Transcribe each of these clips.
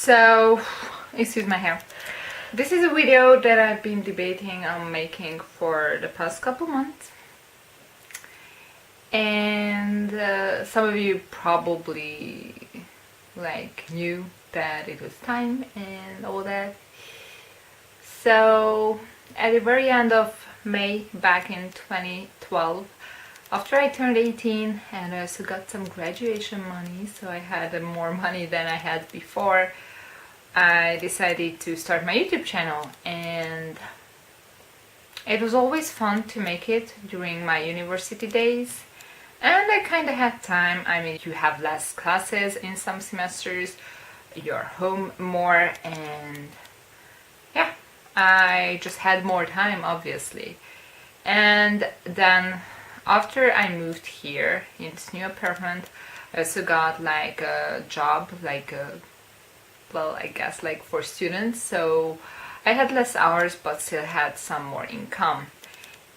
So, excuse my hair. This is a video that I've been debating on making for the past couple months. And some of you probably knew that it was time and all that. So, at the very end of May back in 2012, after I turned 18 and I also got some graduation money, so I had more money than I had before, I decided to start my YouTube channel. And it was always fun to make it during my university days, and I kind of had time. I mean, you have less classes in some semesters, you're home more, and yeah, I just had more time, obviously. And then after I moved here in this new apartment, I also got a job, I guess for students, so I had less hours but still had some more income,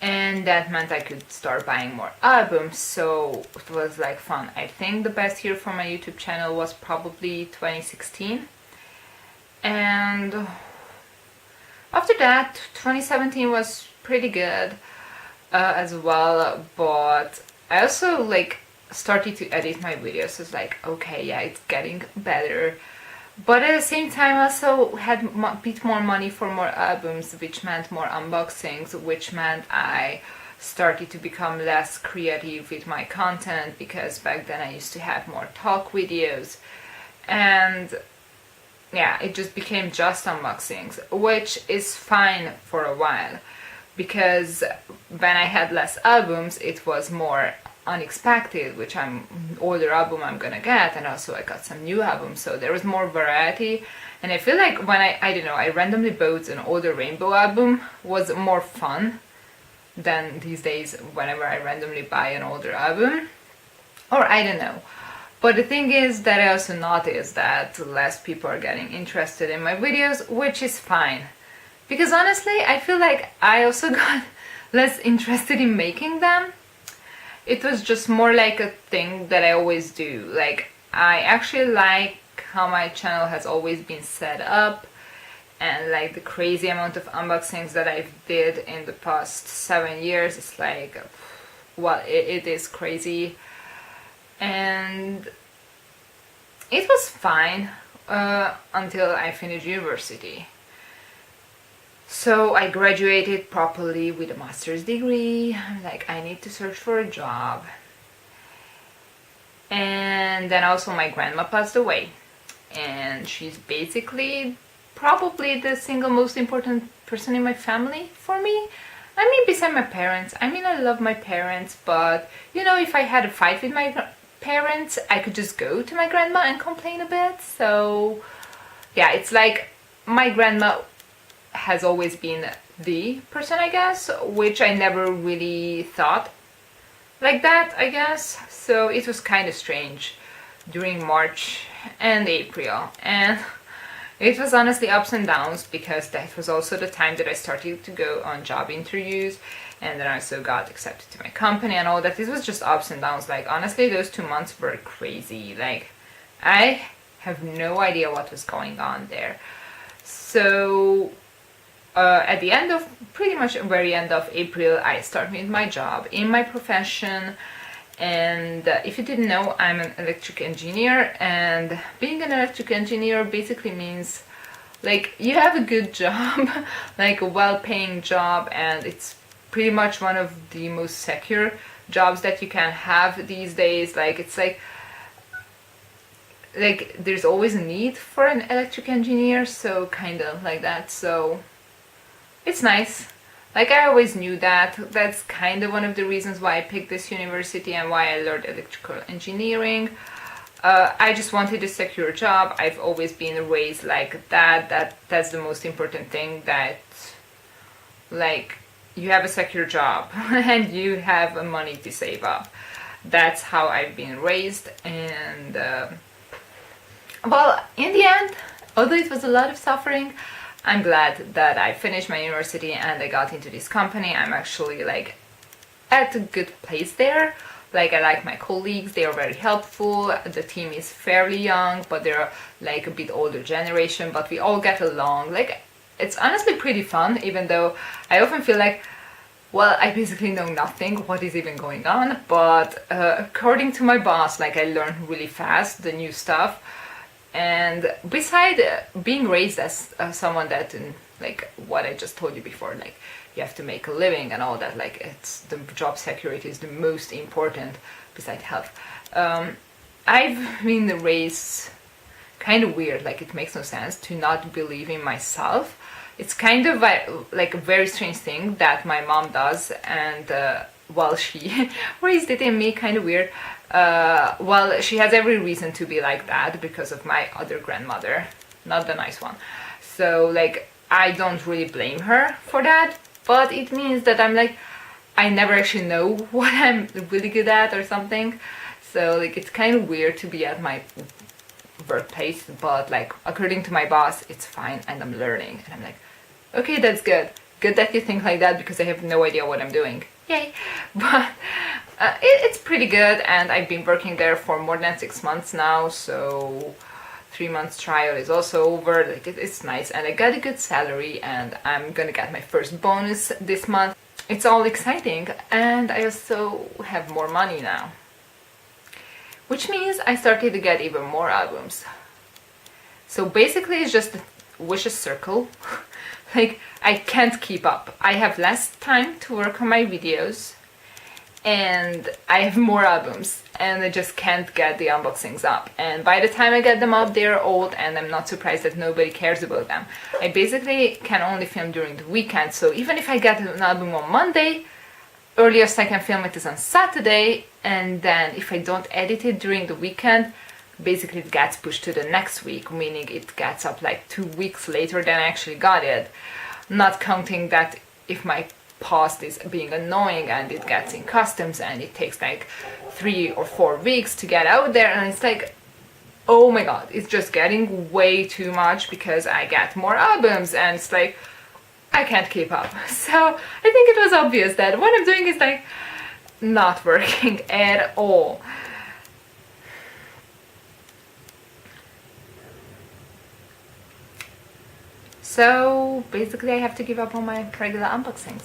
and that meant I could start buying more albums, so it was fun. I think the best year for my YouTube channel was probably 2016, and after that 2017 was pretty good as well, but I also started to edit my videos. It's okay, yeah, it's getting better, but at the same time I also had a bit more money for more albums, which meant more unboxings, which meant I started to become less creative with my content, because back then I used to have more talk videos, and yeah, it just became just unboxings, which is fine for a while, because when I had less albums it was more unexpected, which older album I'm gonna get, and also I got some new albums, so there was more variety. And I feel like when I don't know, I randomly bought an older Rainbow album was more fun than these days whenever I randomly buy an older album, or I don't know. But the thing is that I also noticed that less people are getting interested in my videos, which is fine. Because honestly, I feel like I also got less interested in making them. It was just more like a thing that I always do. I actually like how my channel has always been set up, and the crazy amount of unboxings that I've did in the past 7 years. It's well, it is crazy. And it was fine until I finished university. So I graduated properly with a master's degree. I'm I need to search for a job. And then also my grandma passed away. And she's basically probably the single most important person in my family for me. I mean, beside my parents. I mean, I love my parents, but you know, if I had a fight with my parents, I could just go to my grandma and complain a bit. So yeah, it's my grandma has always been the person, I guess, which I never really thought like that, I guess. So it was kind of strange during March and April, and it was honestly ups and downs, because that was also the time that I started to go on job interviews, and then I also got accepted to my company and all that. It was just ups and downs. Honestly, those 2 months were crazy. I have no idea what was going on there. So at the end of, pretty much very end of April, I started my job in my profession. And if you didn't know, I'm an electric engineer, and being an electric engineer basically means you have a good job, a well-paying job, and it's pretty much one of the most secure jobs that you can have these days. It's there's always a need for an electric engineer, so kind of like that. So it's nice. I always knew that. That's kind of one of the reasons why I picked this university and why I learned electrical engineering. I just wanted a secure job. I've always been raised like that. That's the most important thing, that you have a secure job and you have money to save up. That's how I've been raised. And well, in the end, although it was a lot of suffering, I'm glad that I finished my university and I got into this company. I'm actually at a good place there. Like, I like my colleagues, they are very helpful. The team is fairly young, but they're like a bit older generation, but we all get along. Like, it's honestly pretty fun, even though I often feel like, well, I basically know nothing what is even going on, but according to my boss, like, I learn really fast the new stuff. And beside being raised as someone that, like what I just told you before, like you have to make a living and all that, like it's the job security is the most important beside health. I've been raised kind of weird, like it makes no sense to not believe in myself. It's kind of like a very strange thing that my mom does, and well, she raised it in me kind of weird. Well, she has every reason to be like that because of my other grandmother, not the nice one. So like I don't really blame her for that, but it means that I'm like, I never actually know what I'm really good at or something. So like it's kind of weird to be at my workplace, but like according to my boss it's fine and I'm learning, and I'm like, okay, that's good that you think like that, because I have no idea what I'm doing. Yay. But it's pretty good, and I've been working there for more than 6 months now, so 3 months trial is also over. Like it's nice, and I got a good salary, and I'm gonna get my first bonus this month. It's all exciting, and I also have more money now, which means I started to get even more albums. So basically it's just a vicious circle. Like I can't keep up. I have less time to work on my videos, and I have more albums, and I just can't get the unboxings up. And by the time I get them up, they're old, and I'm not surprised that nobody cares about them. I basically can only film during the weekend, so even if I get an album on Monday, earliest I can film it is on Saturday, and then if I don't edit it during the weekend, basically it gets pushed to the next week, meaning it gets up like 2 weeks later than I actually got it. Not counting that if my post is being annoying and it gets in customs and it takes like 3 or 4 weeks to get out there, and it's like, oh my god, it's just getting way too much because I get more albums, and it's like I can't keep up. So I think it was obvious that what I'm doing is like not working at all. So basically I have to give up on my regular unboxings.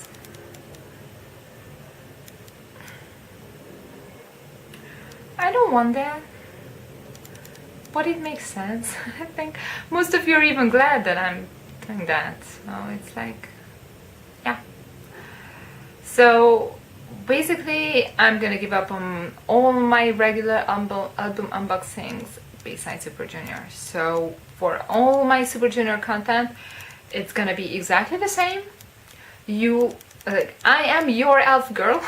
I don't want that, but it makes sense. I think most of you are even glad that I'm doing that. So it's like, yeah. So basically I'm gonna give up on all my regular album unboxings besides Super Junior. So for all my Super Junior content, it's gonna be exactly the same. I am your elf girl.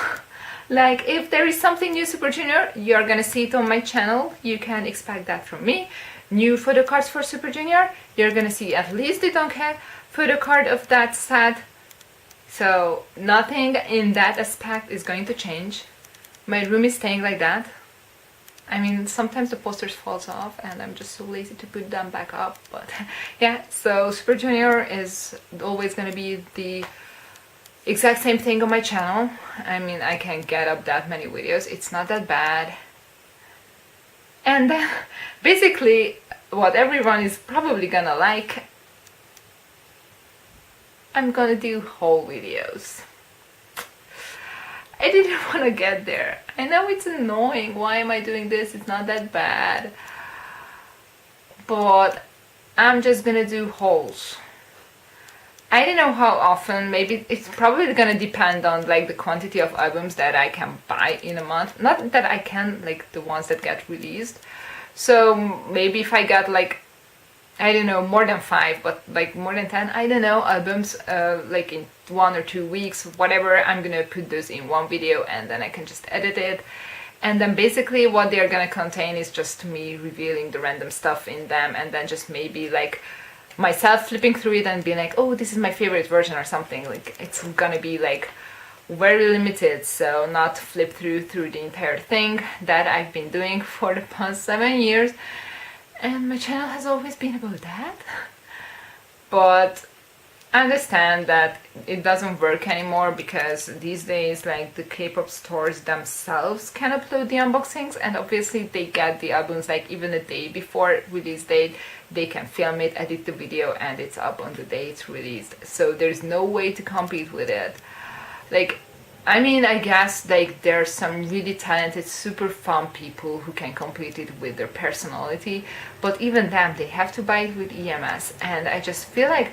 Like if there is something new Super Junior, you're gonna see it on my channel. You can expect that from me. New photo cards for Super Junior, you're gonna see at least the Donkey photo card of that set. So nothing in that aspect is going to change. My room is staying like that. I mean, sometimes the posters falls off and I'm just so lazy to put them back up, but yeah. So Super Junior is always gonna be the exact same thing on my channel. I mean, I can get up that many videos, it's not that bad. And then basically what everyone is probably gonna like, I'm gonna do haul videos. I didn't want to get there. I know it's annoying, why am I doing this, it's not that bad, but I'm just gonna do hauls. I don't know how often, maybe it's probably gonna depend on like the quantity of albums that I can buy in a month. Not that I can, like the ones that get released. So maybe if I got like, I don't know, more than 5, but like more than 10, I don't know, albums like in 1 or 2 weeks, whatever, I'm gonna put those in one video and then I can just edit it. And then basically what they're gonna contain is just me revealing the random stuff in them, and then just maybe like myself flipping through it and being like, oh, this is my favorite version or something. Like it's gonna be like very limited, so not flip through the entire thing that I've been doing for the past 7 years. And my channel has always been about that. But I understand that it doesn't work anymore because these days like the K-pop stores themselves can upload the unboxings, and obviously they get the albums like even a day before release date. They can film it, edit the video, and it's up on the day it's released, so there's no way to compete with it. Like, I mean, I guess like there are some really talented, super fun people who can complete it with their personality, but even them, they have to buy it with EMS, and I just feel like,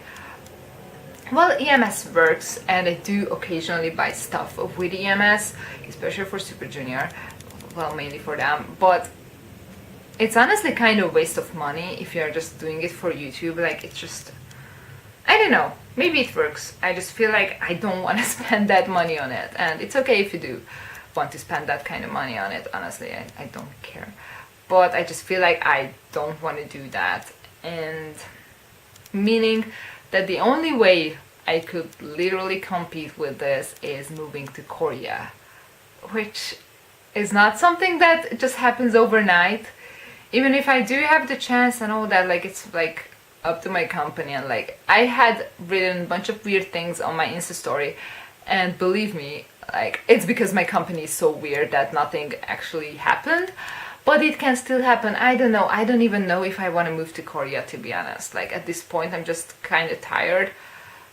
well, EMS works, and I do occasionally buy stuff with EMS, especially for Super Junior, well, mainly for them, but it's honestly kind of a waste of money if you're just doing it for YouTube. Like, it's just, I don't know, maybe it works. I just feel like I don't want to spend that money on it, and it's okay if you do want to spend that kind of money on it, honestly, I don't care. But I just feel like I don't want to do that, and meaning that the only way I could literally compete with this is moving to Korea, which is not something that just happens overnight. Even if I do have the chance and all that, like, it's like up to my company, and like I had written a bunch of weird things on my Insta story, and believe me, like, it's because my company is so weird that nothing actually happened. But it can still happen. I don't know. I don't even know if I want to move to Korea, to be honest. Like, at this point, I'm just kind of tired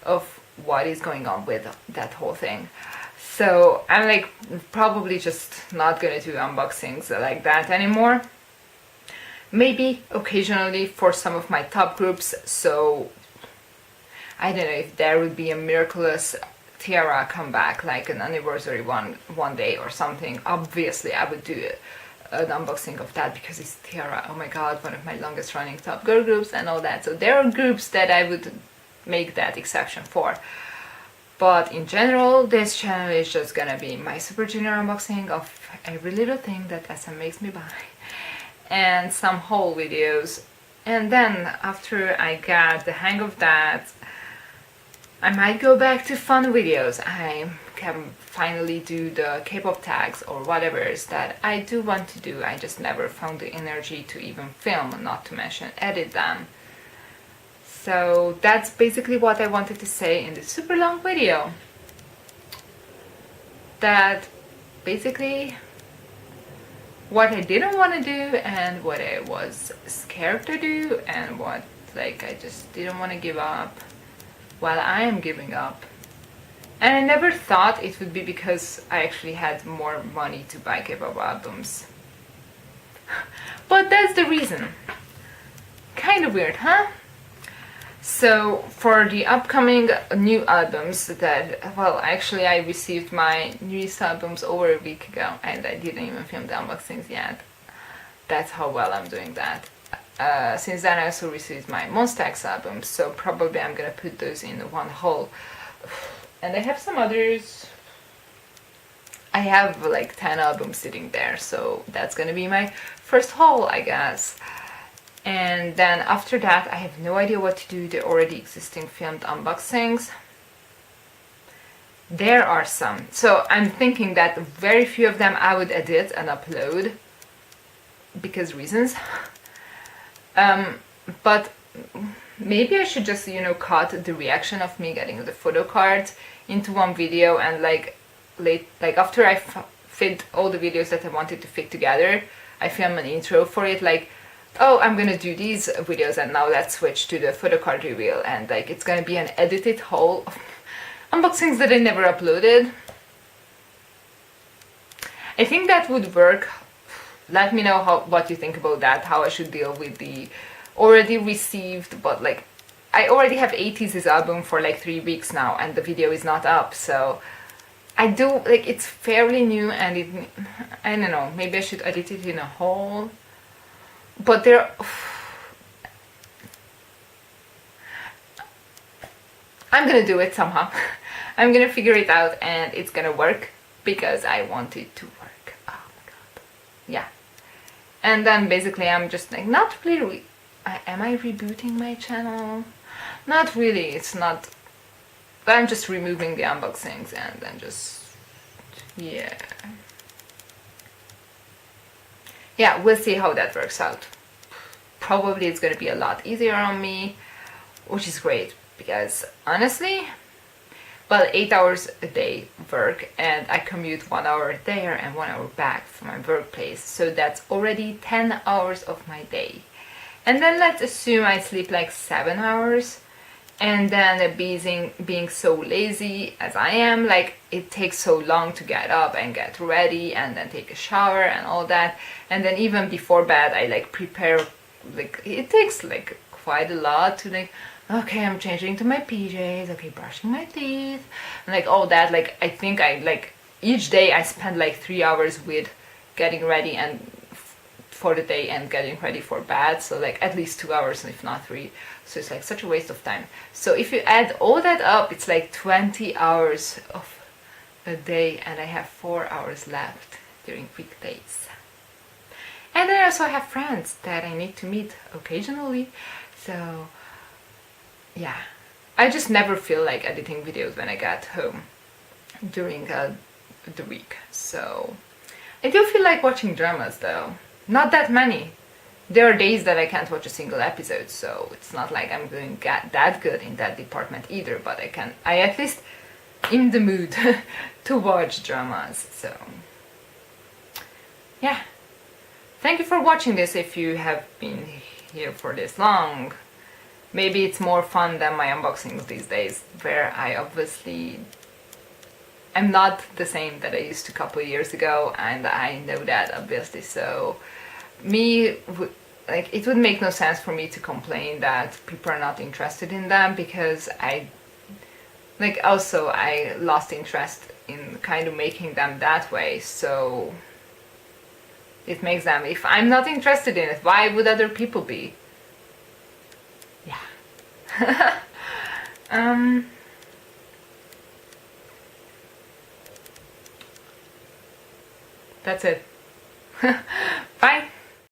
of what is going on with that whole thing. So I'm like probably just not gonna do unboxings like that anymore. Maybe occasionally for some of my top groups. So I don't know if there would be a miraculous tiara comeback, like an anniversary one day or something. Obviously, I would do it. An unboxing of that because it's tiara, oh my god, one of my longest running top girl groups and all that. So there are groups that I would make that exception for, but in general this channel is just gonna be my Super Junior unboxing of every little thing that SM makes me buy, and some haul videos. And then after I get the hang of that, I might go back to fun videos. I can finally do the K-pop tags or whatever it is that I do want to do. I just never found the energy to even film, not to mention edit them. So that's basically what I wanted to say in this super long video. That basically what I didn't want to do and what I was scared to do and what like I just didn't want to give up. While I am giving up. And I never thought it would be because I actually had more money to buy K-pop albums. But that's the reason. Kind of weird, huh? So for the upcoming new albums that, well, actually I received my newest albums over a week ago and I didn't even film the unboxings yet. That's how well I'm doing that. Since then I also received my Monsta X albums, so probably I'm gonna put those in one haul. And I have some others. I have like 10 albums sitting there, so that's gonna be my first haul, I guess. And then after that I have no idea what to do with the already existing filmed unboxings. There are some, so I'm thinking that very few of them I would edit and upload because reasons. But maybe I should just, you know, cut the reaction of me getting the photo cards into one video, and like after I fit all the videos that I wanted to fit together, I film an intro for it, like, oh, I'm gonna do these videos and now let's switch to the photo card reveal, and like it's gonna be an edited haul of unboxings that I never uploaded. I think that would work. Let me know what you think about that, how I should deal with the already received, but like I already have ATEEZ's album for like 3 weeks now and the video is not up, so I do, like, it's fairly new and it, I don't know, maybe I should edit it in a whole, but there, I'm gonna do it somehow. I'm gonna figure it out and it's gonna work because I want it to work. Oh my god. Yeah. And then basically I'm just like, not really, am I rebooting my channel? Not really, it's not, but I'm just removing the unboxings and then just, yeah. Yeah, we'll see how that works out. Probably it's gonna be a lot easier on me, which is great. because honestly, well, 8 hours a day work, and I commute 1 hour there and 1 hour back from my workplace, so that's already 10 hours of my day. And then let's assume I sleep like 7 hours, and then being so lazy as I am, like it takes so long to get up and get ready and then take a shower and all that, and then even before bed I like prepare, like it takes like quite a lot to like, okay, I'm changing to my PJs, okay, brushing my teeth, and like all that. Like I think I like each day I spend like 3 hours with getting ready and for the day and getting ready for bed, so like at least 2 hours, if not 3. So it's like such a waste of time. So if you add all that up, it's like 20 hours of a day, and I have 4 hours left during weekdays. And I also have friends that I need to meet occasionally, so yeah, I just never feel like editing videos when I get home during the week. So I do feel like watching dramas though. Not that many. There are days that I can't watch a single episode, so it's not like I'm doing that good in that department either, but I at least in the mood to watch dramas. So yeah, thank you for watching this if you have been here for this long. Maybe it's more fun than my unboxings these days, where I obviously am not the same that I used to a couple of years ago, and I know that obviously. So like it would make no sense for me to complain that people are not interested in them, because I lost interest in kind of making them that way. So it makes them, if I'm not interested in it, why would other people be? Yeah. That's it. Bye.